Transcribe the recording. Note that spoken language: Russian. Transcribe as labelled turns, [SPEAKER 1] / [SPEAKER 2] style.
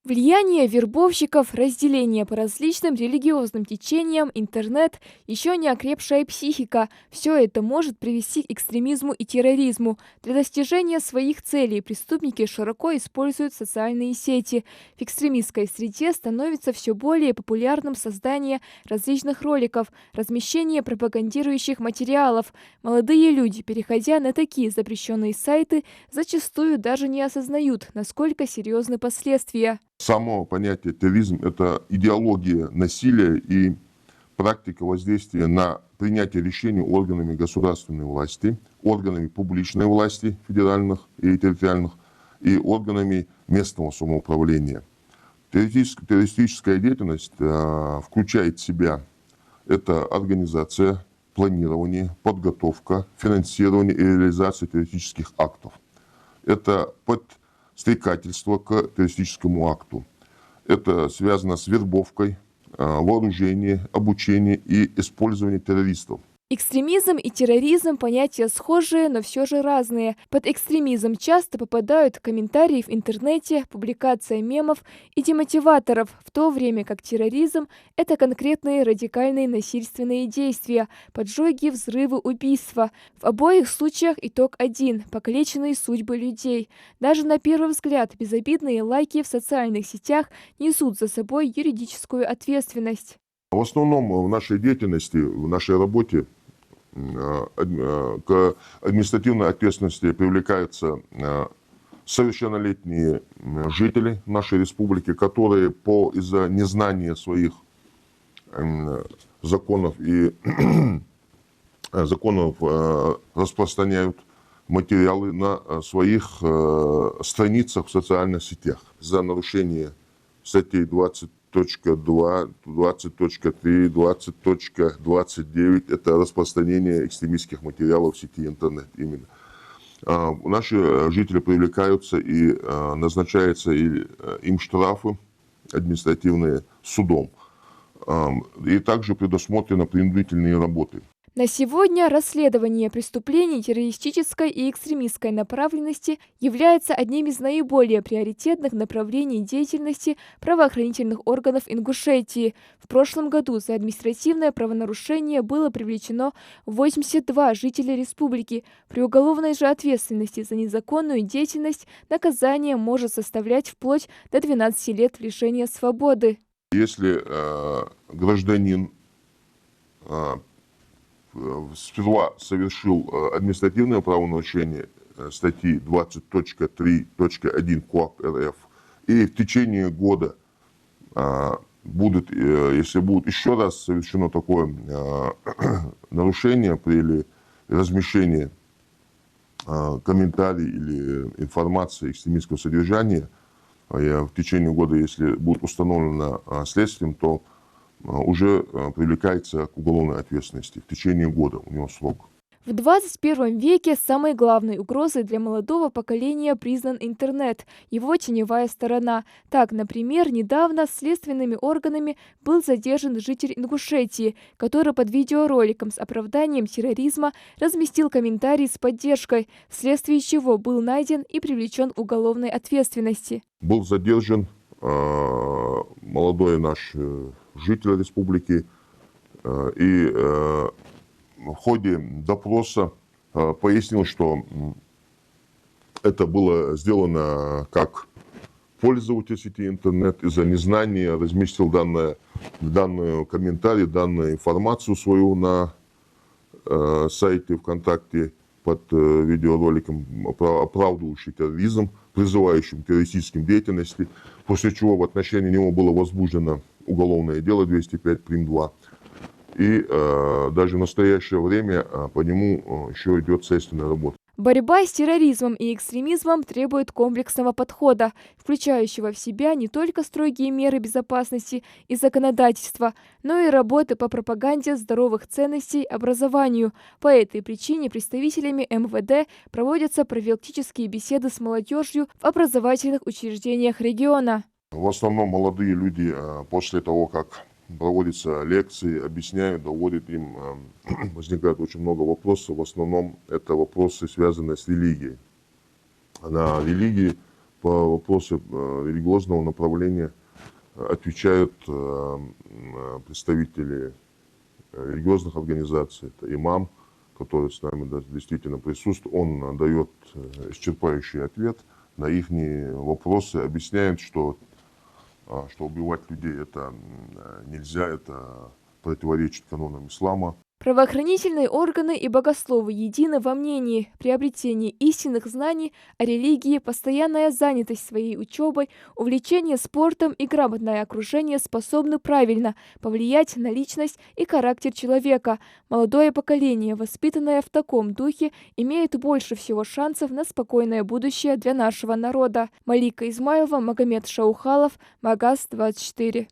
[SPEAKER 1] Влияние вербовщиков, разделение по различным религиозным течениям, интернет, еще не окрепшая психика – все это может привести к экстремизму и терроризму. Для достижения своих целей преступники широко используют социальные сети. В экстремистской среде становится все более популярным создание различных роликов, размещение пропагандирующих материалов. Молодые люди, переходя на такие запрещенные сайты, зачастую даже не осознают, насколько серьезны последствия.
[SPEAKER 2] Само понятие терроризм – это идеология насилия и практика воздействия на принятие решений органами государственной власти, органами публичной власти, федеральных и территориальных, и органами местного самоуправления. Террористическая деятельность включает в себя это организация, планирование, подготовка, финансирование и реализация террористических актов. Это подстрекательство к террористическому акту. Это связано с вербовкой, вооружением, обучением и использованием террористов.
[SPEAKER 1] Экстремизм и терроризм – понятия схожие, но все же разные. Под экстремизм часто попадают комментарии в интернете, публикация мемов и демотиваторов, в то время как терроризм – это конкретные радикальные насильственные действия, поджоги, взрывы, убийства. В обоих случаях итог один – покалеченные судьбы людей. Даже на первый взгляд безобидные лайки в социальных сетях несут за собой юридическую ответственность.
[SPEAKER 2] В основном в нашей деятельности, в нашей работе к административной ответственности привлекаются совершеннолетние жители нашей республики, которые из-за незнания своих законов распространяют материалы на своих страницах в социальных сетях. За нарушение статей 20.2, 20.3, 20.29 – это распространение экстремистских материалов в сети интернет именно. Наши жители привлекаются и назначаются им штрафы административные судом. И также предусмотрены принудительные работы.
[SPEAKER 1] На сегодня расследование преступлений террористической и экстремистской направленности является одним из наиболее приоритетных направлений деятельности правоохранительных органов Ингушетии. В прошлом году за административное правонарушение было привлечено 82 жителя республики. При уголовной же ответственности за незаконную деятельность наказание может составлять вплоть до 12 лет лишения свободы.
[SPEAKER 2] Если гражданин сперва совершил административное правонарушение статьи 20.3.1 КоАП РФ, и в течение года если будет еще раз совершено такое нарушение при размещении комментариев или информации экстремистского содержания, в течение года, если будет установлено следствием, то уже привлекается к уголовной ответственности. В течение года у него срок.
[SPEAKER 1] В 21 веке самой главной угрозой для молодого поколения признан интернет, его теневая сторона. Так, например, недавно следственными органами был задержан житель Ингушетии, который под видеороликом с оправданием терроризма разместил комментарий с поддержкой, вследствие чего был найден и привлечен к уголовной ответственности.
[SPEAKER 2] Был задержан молодой наш житель республики, и в ходе допроса пояснил, что это было сделано как пользователь сети интернет, из-за незнания разместил данный комментарий, данную информацию свою на сайте ВКонтакте под видеороликом, оправдывающий терроризм, призывающим к террористическим деятельности, после чего в отношении него было возбуждено уголовное дело 205 прим. 2. И даже в настоящее время по нему еще идет следственная работа.
[SPEAKER 1] Борьба с терроризмом и экстремизмом требует комплексного подхода, включающего в себя не только строгие меры безопасности и законодательства, но и работы по пропаганде здоровых ценностей образованию. По этой причине представителями МВД проводятся профилактические беседы с молодежью в образовательных учреждениях региона.
[SPEAKER 2] В основном молодые люди после того, как проводятся лекции, объясняют, доводят им, возникает очень много вопросов. В основном это вопросы, связанные с религией. На религии по вопросу религиозного направления отвечают представители религиозных организаций. Это имам, который с нами действительно присутствует, он дает исчерпывающий ответ на их вопросы, объясняет, что убивать людей это нельзя, это противоречит канонам ислама.
[SPEAKER 1] Правоохранительные органы и богословы едины во мнении: приобретение истинных знаний о религии, постоянная занятость своей учебой, увлечение спортом и грамотное окружение способны правильно повлиять на личность и характер человека. Молодое поколение, воспитанное в таком духе, имеет больше всего шансов на спокойное будущее для нашего народа. Малика Измайлова, Магомед Шаухалов, Магаз 24.